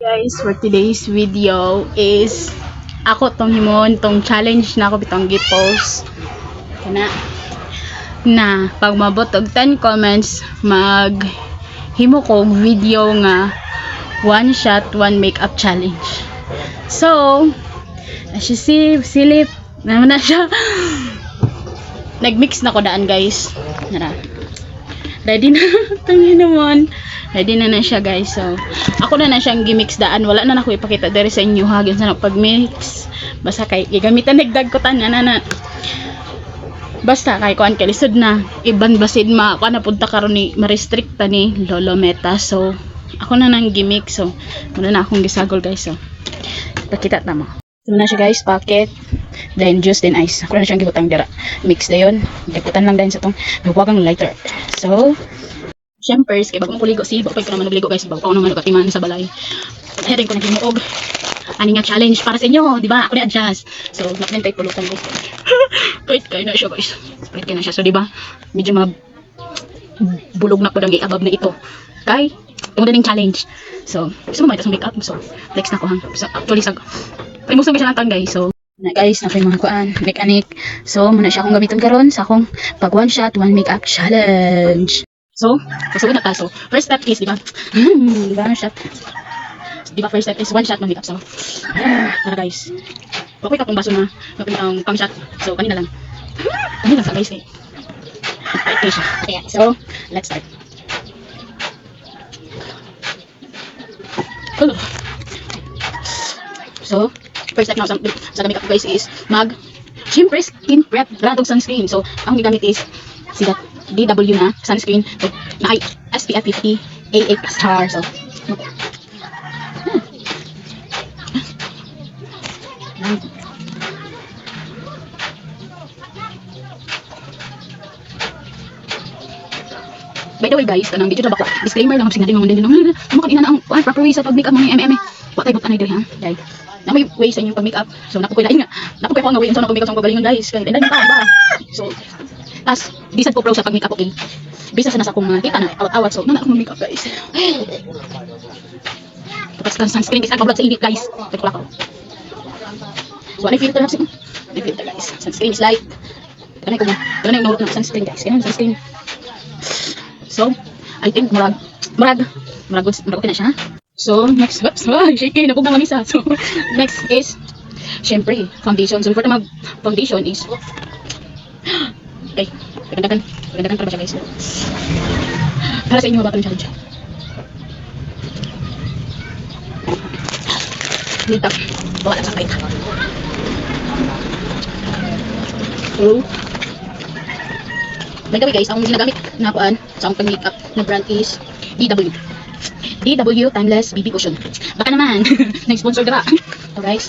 Guys, for today's video is ako tong himon tong challenge na ako bitong gi-post na pag mabot og 10 comments mag himo kog video nga one shot one makeup challenge. So as you see, silip naman na siya. Nagmix na ko daan, guys. Ready na tong himon. Ready na siya, guys. So, ako na siyang gimix daan. Wala na ako ipakita dere sa inyo ha. Ganun sa pag-mix. Basta kay gigamitan nagdagkotan na. Basta kay kuan kay lisod na iban basid ma kuan na punta karon ni ma-restricta ni Lolo Meta. So, ako na nang gimix. So, muna na akong gisagol, guys. So, pakita ta mo. So, na siya, guys, packet. Then juice, then ice. Ako na siyang gibutang dira. Mix dayon. Dagkutan lang din sa tong buwagang lighter. So, syempre, kay bago mo kuligo si bago pa naman nagligo, guys, bago pa naman nagatiman sa balay. Heading ko na himuog ani nga challenge para sa inyo, di ba? Ako na adjust. So, nakmentay pulutan, guys. Wait, kaya na siya, guys. Wait, kaya na siya. So, di ba? Medyo bulog na po dang abab na ito. Kay, tungod ning challenge. So, gusto mo ba ito sa makeup? So, flex na ko hang. So, actually, primusong siya lang, guys. So, na guys, na mga kuan, mechanic. So, muna siya akong gamiton karon sa akong pag one shot, one makeup challenge. So, kasunod na ta. So, first step is, di ba? Di ba, shot? Di ba, first step is one shot, one makeup. So, tara, guys. Okay ka pong baso na, kapit ang pang shot. So, kanina lang. Kanina lang sa guys, eh. Okay, siya. Okay, so, let's start. So, first step na sa makeup, guys, is syempre, skin prep, gradog sunscreen. So, ang gamit is, sigat, DW na sunscreen na ay SPF 50 AA++. So, by the way, guys, kanang video na bakla disclaimer lang kasi nga din mga din kanina na ang proper way sa pag-makeup mga MM. Wa tay butan diri ha. Dai. Na may way sa inyong pag-makeup. So napukoy lain nga. Napukoy ko nga way unsa na pag-makeup sa pagalingon, guys. Kay dai ta ba. So tas di sad ko pro sa pag-makeup, okay. Bisa sa nasa akong kita na awat-awat. So na akong makeup, guys. Tapos kan sunscreen isa ka sa init, guys. Ito ko. So ano filter hapsi? Ano filter, guys? Sunscreen is light. Kanay ko na. Kanay yung norot ng sunscreen, guys. Kanay sunscreen. So, I think murag okay na siya. So, next, shaky, napog na mamisa. So, next is, syempre, foundation. So, before na mag-foundation is, okay, pagandagan para ba siya, guys. Para sa inyo, mabaka ng challenge. Dito, bawa lang sa plate. So, by the way, guys, ang ginagamit na kuan sa akong pang-makeup na brand is DW Timeless BB Cushion. Baka naman, nag-sponsor ka. So guys,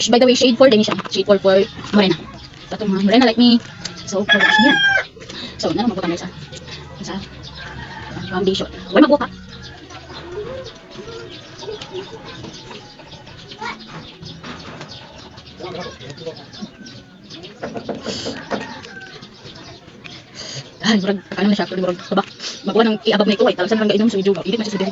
by the way, shade 4 din siya. Shade 4 for morena. Ito mga morena like me. So, for guys niya. So, na magbuka na sa foundation. Wala magbuka. Ay, murag, ano na siya, murag, baba, magawa ng iabab na ito, ay talagang lang gainom, so medyo, ilit na siya sa diri.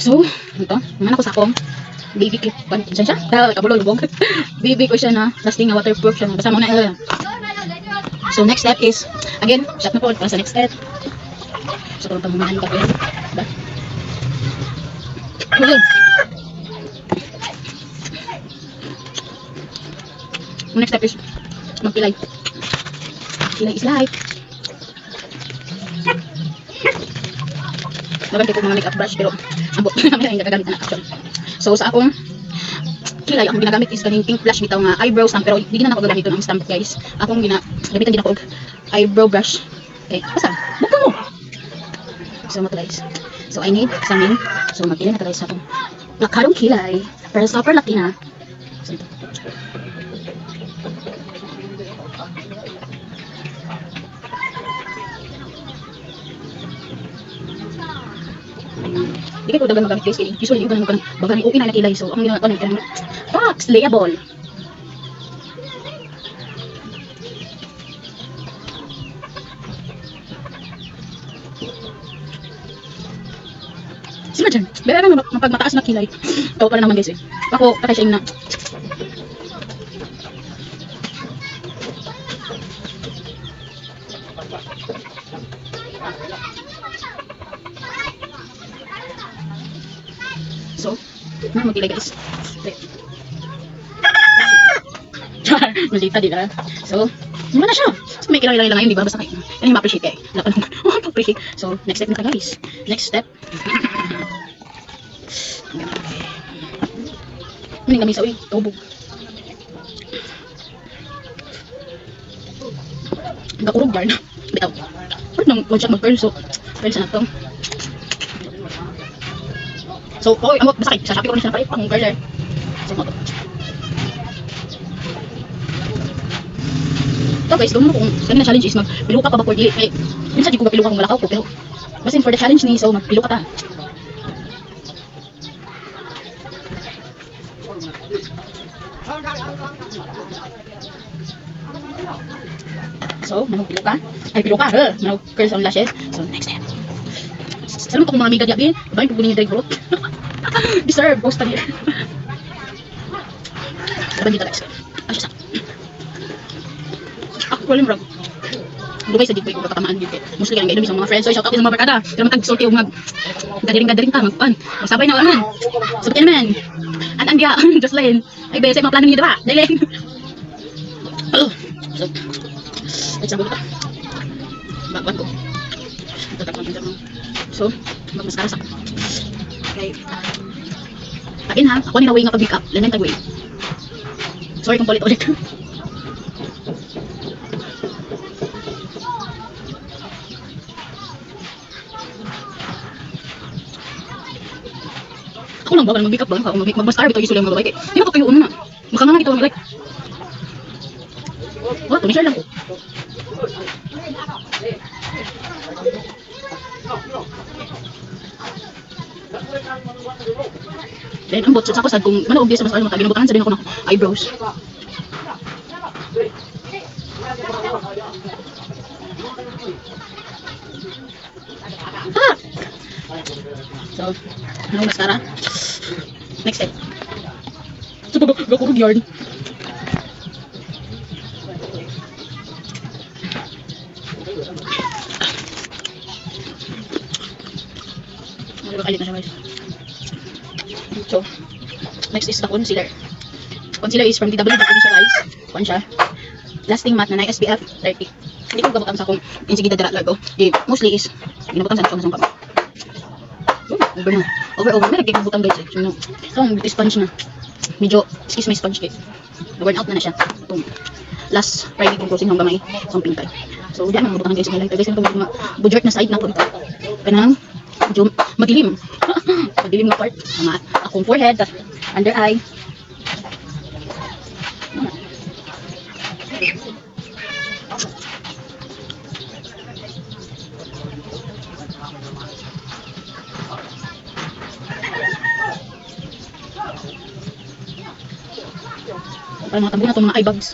So, ito, naman ako sa akong baby kit, saan siya? Kabulo, lubog. Baby ko siya na, lasting na waterproof siya, basta muna ito. So, next step is, again, shot na po para sa next step. So, kung pagmamahan ka po yun. Diba? Next step is, magpilay. Pilay is light. Nagamit ko mga makeup brush, pero ambot ko namin yung gagagamit na actually. So, sa akong kilay, akong ginagamit is kaning pink blush bitaw nga eyebrow stamp, pero hindi na ako gagamit ng stamp, guys. Akong gamitan din ako eyebrow brush. Okay, basta buka mo. So mo guys. So I need samin. So magpili na tayo sa akong nakarong kilay para super laki na. So, Di kayo dagang magamit guys. Usually, yung ganun bagay okay na nakilay. So, ang ginawa ko na box layable. Sima dyan. Bera na mapagmataas na kilay. Ito pala naman guys eh. Ako, patay siya yung na. So, na magkilay guys. Malita, di ba? So, naman na siya. So, may kilay-kilay lang ngayon, di ba? Basta kayo. Yan yung ma-appreciate kayo. Dapat naman. Appreciate. So, next step na ka guys. Next step. Maning lamisa, uy. Tubog. Gakurog yarn. Bitaw. Pwede nang one shot mag-curl. So, curl sa natong. So, okay, amot, basta kayo. Sa Shopee ko rin siya na palit. Pang curler. So, mo to. Ito guys, doon mo kung kanina challenge is magpiluka pa ba for dili. Kaya, minsan di ko gapiluka kung malakaw ko. Pero, basta for the challenge ni, so magpiluka ta. So, piluka. Ay, piluka. Curls on lashes. So, next step. Salam ko kung mga amiga diya, babayin pagbunin yung drag growth. Deserve, post pa niya. Saban dito next. Ano siya sa? Ako, kulim bro. Dugay sa digway ko katamaan dito. Mostly ka nang gainom sa mga friends. So, shout out sa mga barkada. Kaya matag-sorti o gadaring-gadaring ta. Magpan. Magsabay na aman. Sabi ka naman. An dia, Jocelyn. Ay, ba, sa mga plano niyo diba? Dailing. So, let's go. Bakwan ko. So, magmaskara sa. Okay. Pagin ha, ako nilaway nga pag-make up. Lanang tagway. Sorry kung ulit-ulit. Ako lang ba mag-make up ba? Mag-mascara bito usually ang mga babae. Di ba ko kayo una na? Baka nga ito like. Wala, tumishare lang ko. Then, ang botso sa ako sad kung manaog di sa mas alam mata, binabutahan sa din ako ng eyebrows. Ah! So, ano mascara? Next step. So, gakurog yarn. Kalit na siya guys. So, next is the concealer. Concealer is from DW. Dito siya guys. Kuan siya. Lasting matte na SPF 30. Hindi ko gabutang sa akong insigida dara ko. Mostly is ginabutang sa akong kamay. Over na. Over. May nagkikabutang guys. So, ang beauty sponge na. Medyo, excuse my sponge guys. Burn out na siya. Itong last Friday kong closing hanggang may isang pinkay. So, diyan ang mabutang guys. May guys itong mga bujort na side na punta. Kanang medyo madilim. Madilim na part. Akong forehead, under eye. Parang mga tabo na itong mga eye bags.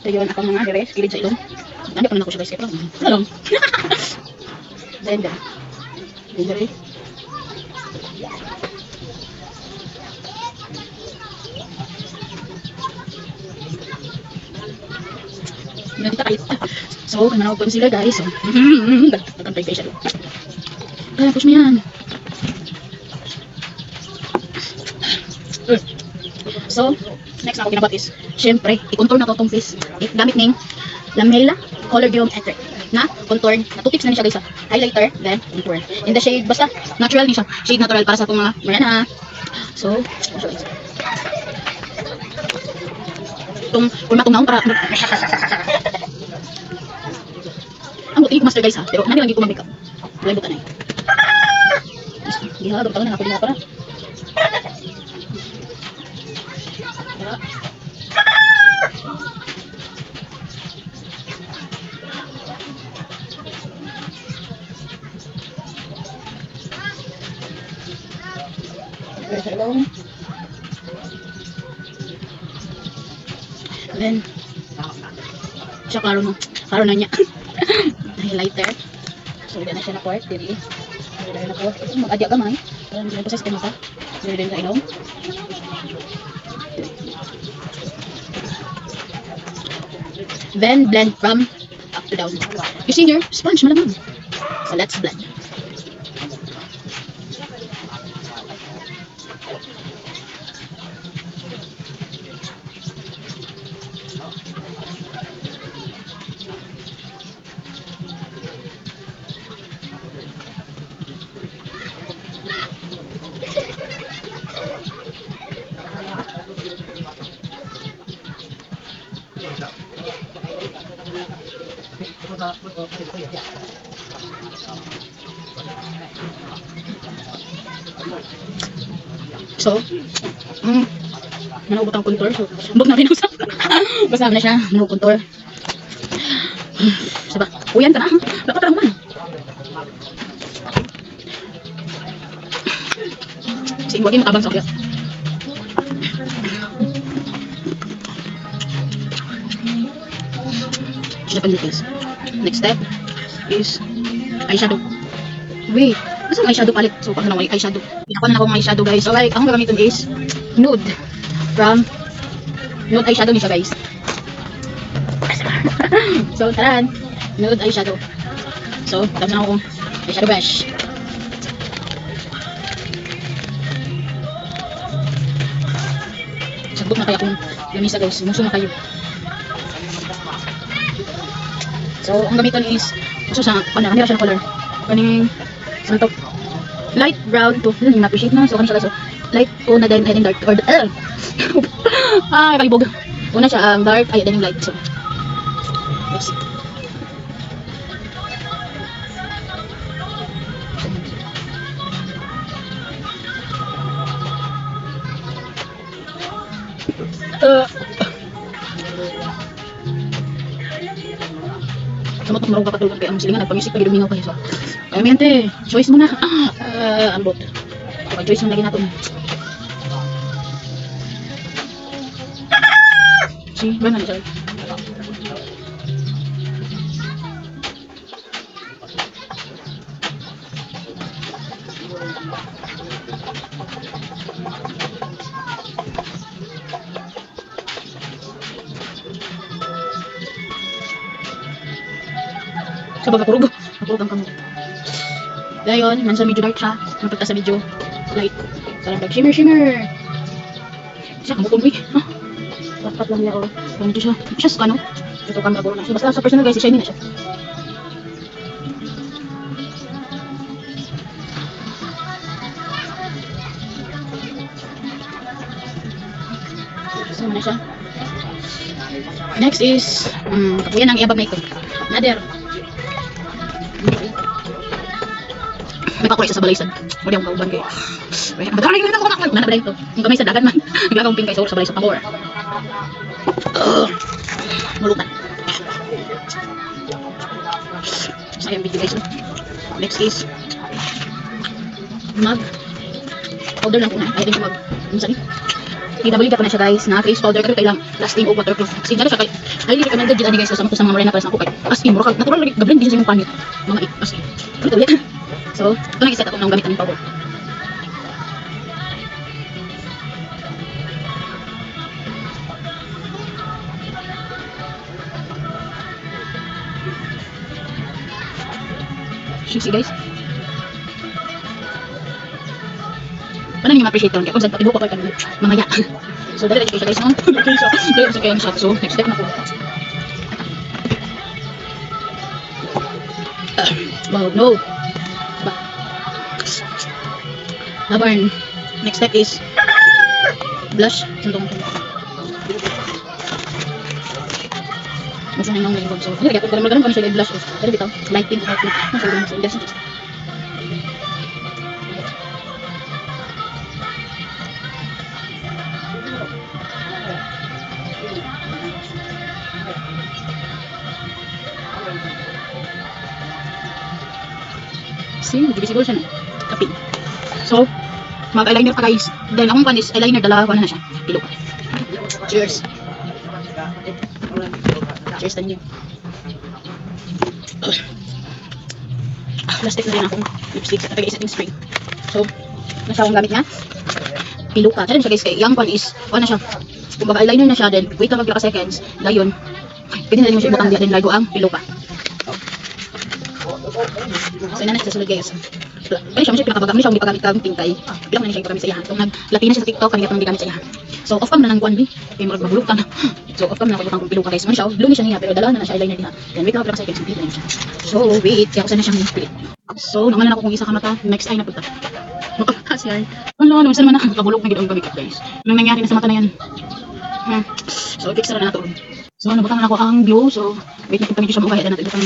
Tayon akong mga dire, kilid sa ilong. Nandi pa na ako siya guys, kaya lang. Wala lang. Then, dire. Nandito kahit. So, kanang concealer guys. So, nagkantay facial. Kaya, push mo yan. So, next na ako ginabat is, syempre, i-contour na to itong face. Gamit ng Lamela Colorium Effect na contour. Na 2 tips na niya guys. Highlighter, then contour. In the shade, basta natural niya siya. Shade natural para sa itong mga Mariana. So, itong kurmatong naong para ang buti ko master guys ha. Pero nani lang ko mag-makeup. Wala buta na eh. Gihado pa lang ako dito para. Then, siya klaro na niya. Highlighter. So, na siya na part. Dili. Dili na po. Ito, mag-adya ka man. Parang dili po sa skin sa. Dili din ka ilong. Then, blend from up to down. Using your sponge, malamang. So, let's blend. So, manubot ang contour. So, bug na pinusap. Basta na siya, manubot contour. Saba, uyan ka na. Dapat lang man. Sige, huwag yung matabang sa kaya. Next step is eyeshadow. Wait, basta eyeshadow palette. So, pag na eyeshadow. Ako na akong eyeshadow, guys. So, like, akong gagamitin is nude. Nude eyeshadow niya siya, guys. So, taran. Nude eyeshadow. So, tapos na akong eyeshadow brush. Sagbot na kaya akong lamisa, guys. Muso na kayo. So, ang gamiton is kanira siya na color. Kaning santok light brown to yung na-appreciate na. So, kanina siya guys. So, light to na din dark or kalibog. Una siya dark, ay din yung light. So, let's see. Sama itong marong kapatulog kaya ang silingan at pag-music pag iluminaw kayo. So, kaya mente, choice mo na. Ambot. Pag-choice mo lagi natin. See, ba na siya? Sa pagkakurog ang kamot. Dayon, nasa medyo dark siya. Napagka sa medyo light. Sarang pag shimmer. Siya, kamot kong dapat lang niya o. Ganito siya. Siya sa kano. Ito camera ko na siya. Basta sa personal guys, shiny na siya. Sama na siya. Next is, kapuyan ang iabag na ito. Another. May pakuray sa balaysad. Wala akong kauban kayo. Magaling na ako kakuha. Mana ba ito? Yung kamay sa dagan man. Nagla akong pingkay sa balaysad. Pangor. Mulutan. Sayang video guys. Next is mag powder lang po na. Ayaw din yung mag PW ka pa na siya guys na face powder pero kailang lasting o waterproof. Kasi dyan siya kay highly recommended dyan guys sa mga morena para sa ako kay as in mura natural lagi gablend din sa imong panit mga as in. So, ito na i-set ako ng gamit ng powder. See guys. Paano niyo ma-appreciate ito? Kung saan pati buko ko ay mamaya. So, dali siya guys. Okay, so, dali sa kayang shot. So, next step na po. Wow, no. Labarn. Next step is blush. Santong ko. Gusto na yung mga so, hindi kaya magkaroon kami siya blush. Pero bitaw, lighting. So, that's it. See, visible siya na. Kapit. So, mag-eyeliner pa guys. Then, akong pan is eyeliner, dala ko na siya. Pilo pa. Cheers. Cheers tayo. Plastic na rin akong lipstick sa tagay setting spray. So, nasa akong gamit niya. Pilo ka. Siya din siya guys. Kaya yung pan is, ano siya. Kung baka eyeliner na siya, then wait lang magpila ka seconds. Dayon. Pwede na rin mo siya ibutang diya. Then lago ang pilo ka. So, ina na siya sa sulod guys. Kaya siya mo siya pinakabaga. Ano siya kung di pagamit kang tingkay. Bilang na siya ipagamit sa iyahan. Kung nag-lati na siya sa TikTok, kanina itong gamit sa iyahan. So, off cam na ng kuwan bi. Kaya marag magbulok ka na. So, off cam na nagbutang kong pilo ka guys. Ano siya, blue siya niya, pero dala na siya eyeliner diha. Then wait lang magpila ka seconds. Complete na siya. So, wait. Kaya ako sana siyang pilit. So, nangalan ako kung isa ka mata. Next eye na punta. Makakasi ay. Ano, naman naman na. Nakabulok na gano'ng gamit guys. Anong nangyari na sa mata na yan? So, fix na nato. So, nabutang na ako ang glue. So, wait na kung siya mukha. Yan natin ibutang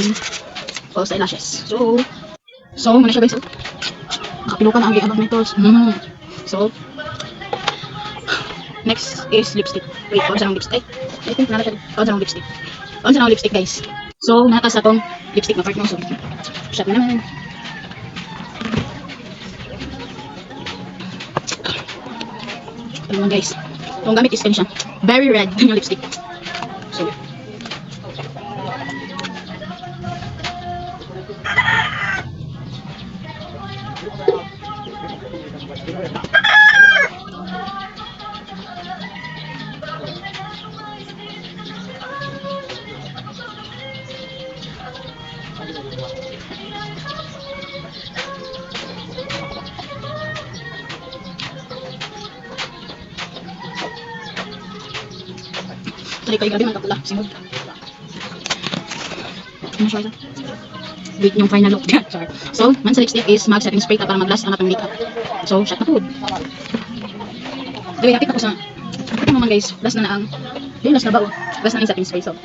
false eyelashes. So, muna siya guys. Oh. Nakapilo ka na ang giabag nito. So, next is lipstick. Wait, paano siya ng lipstick? I think nala siya. Paano siya ng lipstick? Paano siya ng lipstick guys? So, nakas sa tong lipstick na part mo. So, shot na naman. Ano guys? Itong gamit is siya. Very red yung lipstick. So, sorry kayo gabi magkapula. Simod. Ano siya ito? Wait yung final look. Sorry. So, man sa lipstick is mag setting spray ka para mag-last ang atong makeup. So, shot na po. Dili, hapit ako sa... Hapit naman guys. Last na ang... Yung last na ba? Last na yung setting spray. So,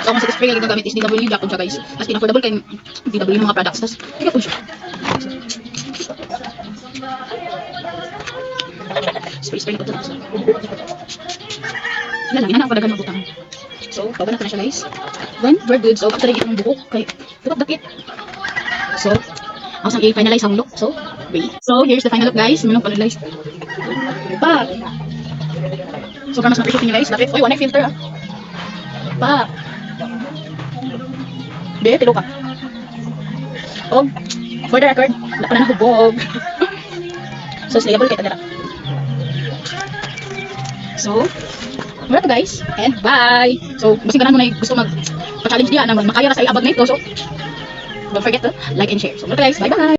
ang setting spray na gagamit is DW Black siya guys. As in, affordable kay DW ng mga products. Tapos, hindi po siya. Spray na po ito. Wala lang, inanapadagan magbutang. So, babanat na siya guys. Then, we're good. So, after itong buhok, kay tukap dakit. So, ako sang i-finalize ang look. So, wait. So, here's the final look guys. Manong finalize. Pak! So, para mas ma-appreciate nyo guys. Lapit. Uy, one filter ah. Pak! Be, tilo ka. Oh, for the record, wala pa na nahubog. So, slayable kayo tagara. So, wala to guys. And bye! So, masing ganan mo na gusto mag-challenge niya na makaya na sa iabag na ito. So, don't forget to like and share. So, wala guys. Bye-bye!